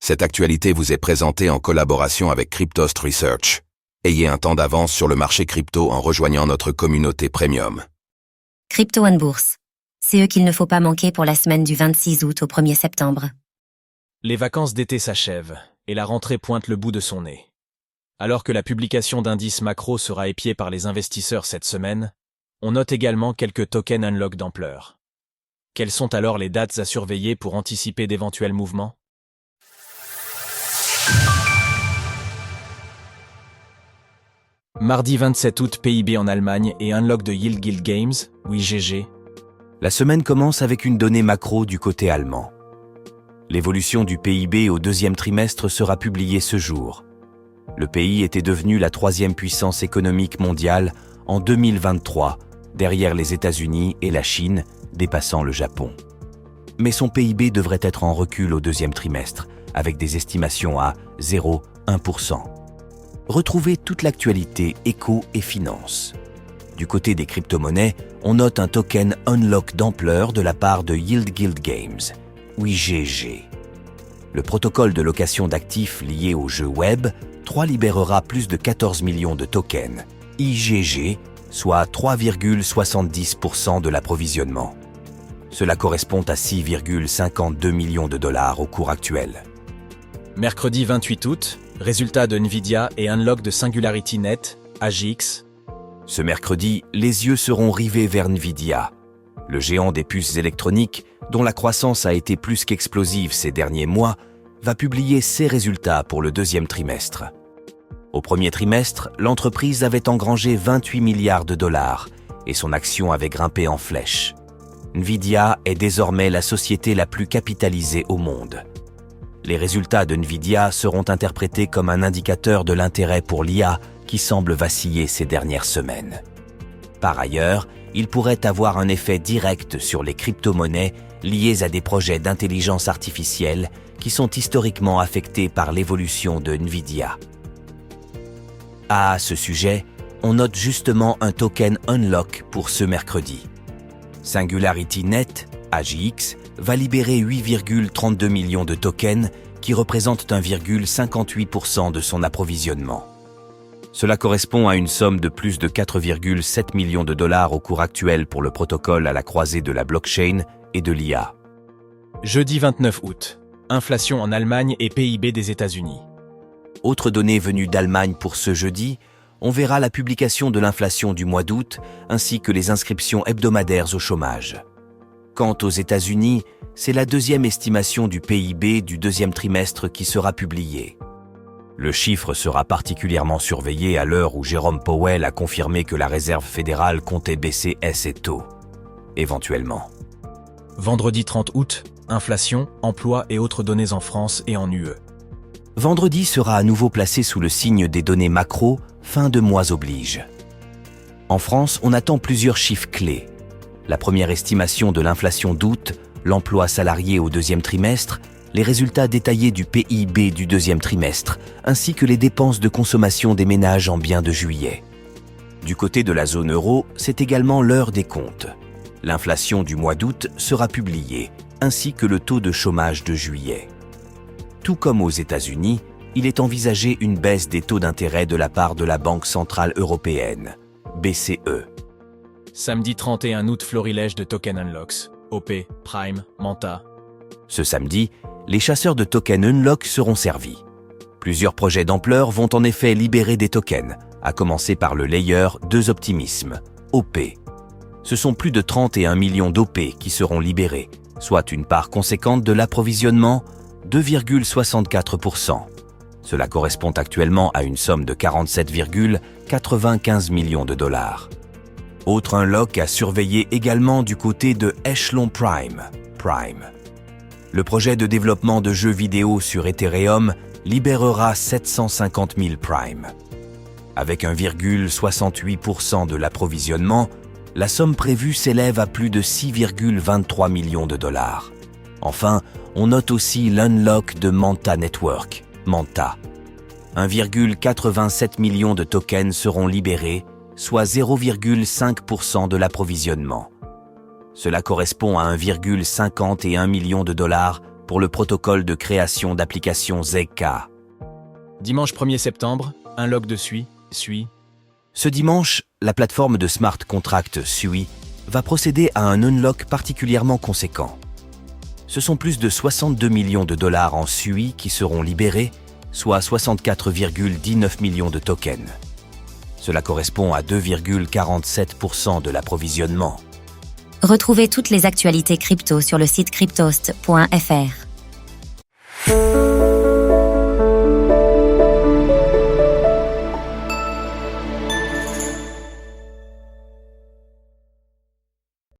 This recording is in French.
Cette actualité vous est présentée en collaboration avec Cryptost Research. Ayez un temps d'avance sur le marché crypto en rejoignant notre communauté premium. Crypto One Bourse. C'est eux qu'il ne faut pas manquer pour la semaine du 26 août au 1er septembre. Les vacances d'été s'achèvent, et la rentrée pointe le bout de son nez. Alors que la publication d'indices macro sera épiée par les investisseurs cette semaine, on note également quelques tokens unlock d'ampleur. Quelles sont alors les dates à surveiller pour anticiper d'éventuels mouvements ? Mardi 27 août, PIB en Allemagne et unlock de Yield Guild Games, YGG. La semaine commence avec une donnée macro du côté allemand. L'évolution du PIB au deuxième trimestre sera publiée ce jour. Le pays était devenu la troisième puissance économique mondiale en 2023, derrière les États-Unis et la Chine, dépassant le Japon. Mais son PIB devrait être en recul au deuxième trimestre, avec des estimations à 0,1%. Retrouvez toute l'actualité éco et finance. Du côté des crypto-monnaies, on note un token unlock d'ampleur de la part de Yield Guild Games, YGG. Le protocole de location d'actifs lié aux jeux web 3 libérera plus de 14 millions de tokens, YGG, soit 3,70% de l'approvisionnement. Cela correspond à 6,52 millions de dollars au cours actuel. Mercredi 28 août, résultat de Nvidia et unlock de SingularityNet, AGX. Ce mercredi, les yeux seront rivés vers Nvidia. Le géant des puces électroniques, dont la croissance a été plus qu'explosive ces derniers mois, va publier ses résultats pour le deuxième trimestre. Au premier trimestre, l'entreprise avait engrangé 28 milliards de dollars et son action avait grimpé en flèche. Nvidia est désormais la société la plus capitalisée au monde. Les résultats de Nvidia seront interprétés comme un indicateur de l'intérêt pour l'IA qui semble vaciller ces dernières semaines. Par ailleurs, il pourrait avoir un effet direct sur les crypto-monnaies liées à des projets d'intelligence artificielle qui sont historiquement affectés par l'évolution de Nvidia. À ce sujet, on note justement un token unlock pour ce mercredi. SingularityNet, AGX, va libérer 8,32 millions de tokens qui représentent 1,58% de son approvisionnement. Cela correspond à une somme de plus de 4,7 millions de dollars au cours actuel pour le protocole à la croisée de la blockchain et de l'IA. Jeudi 29 août, inflation en Allemagne et PIB des États-Unis. Autre donnée venue d'Allemagne pour ce jeudi, on verra la publication de l'inflation du mois d'août ainsi que les inscriptions hebdomadaires au chômage. Quant aux États-Unis, c'est la deuxième estimation du PIB du deuxième trimestre qui sera publiée. Le chiffre sera particulièrement surveillé à l'heure où Jérôme Powell a confirmé que la Réserve fédérale comptait baisser ses taux. Éventuellement. Vendredi 30 août, inflation, emploi et autres données en France et en UE. Vendredi sera à nouveau placé sous le signe des données macro, fin de mois oblige. En France, on attend plusieurs chiffres clés. La première estimation de l'inflation d'août, l'emploi salarié au deuxième trimestre, les résultats détaillés du PIB du deuxième trimestre, ainsi que les dépenses de consommation des ménages en biens de juillet. Du côté de la zone euro, c'est également l'heure des comptes. L'inflation du mois d'août sera publiée, ainsi que le taux de chômage de juillet. Tout comme aux États-Unis, il est envisagé une baisse des taux d'intérêt de la part de la Banque centrale européenne, BCE. Samedi 31 août, florilège de token unlocks, OP, Prime, Manta. Ce samedi, les chasseurs de tokens unlock seront servis. Plusieurs projets d'ampleur vont en effet libérer des tokens, à commencer par le layer 2 Optimism, OP. Ce sont plus de 31 millions d'OP qui seront libérés, soit une part conséquente de l'approvisionnement, 2,64%. Cela correspond actuellement à une somme de 47,95 millions de dollars. Autre unlock à surveiller également du côté de Echelon Prime. Le projet de développement de jeux vidéo sur Ethereum libérera 750 000 Prime. Avec 1,68% de l'approvisionnement, la somme prévue s'élève à plus de 6,23 millions de dollars. Enfin, on note aussi l'unlock de Manta Network, Manta. 1,87 million de tokens seront libérés, soit 0,5% de l'approvisionnement. Cela correspond à 1,51 million de dollars pour le protocole de création d'applications ZK. Dimanche 1er septembre, un log de SUI. Ce dimanche, la plateforme de smart contract SUI va procéder à un unlock particulièrement conséquent. Ce sont plus de 62 millions de dollars en SUI qui seront libérés, soit 64,19 millions de tokens. Cela correspond à 2,47% de l'approvisionnement. Retrouvez toutes les actualités crypto sur le site cryptost.fr.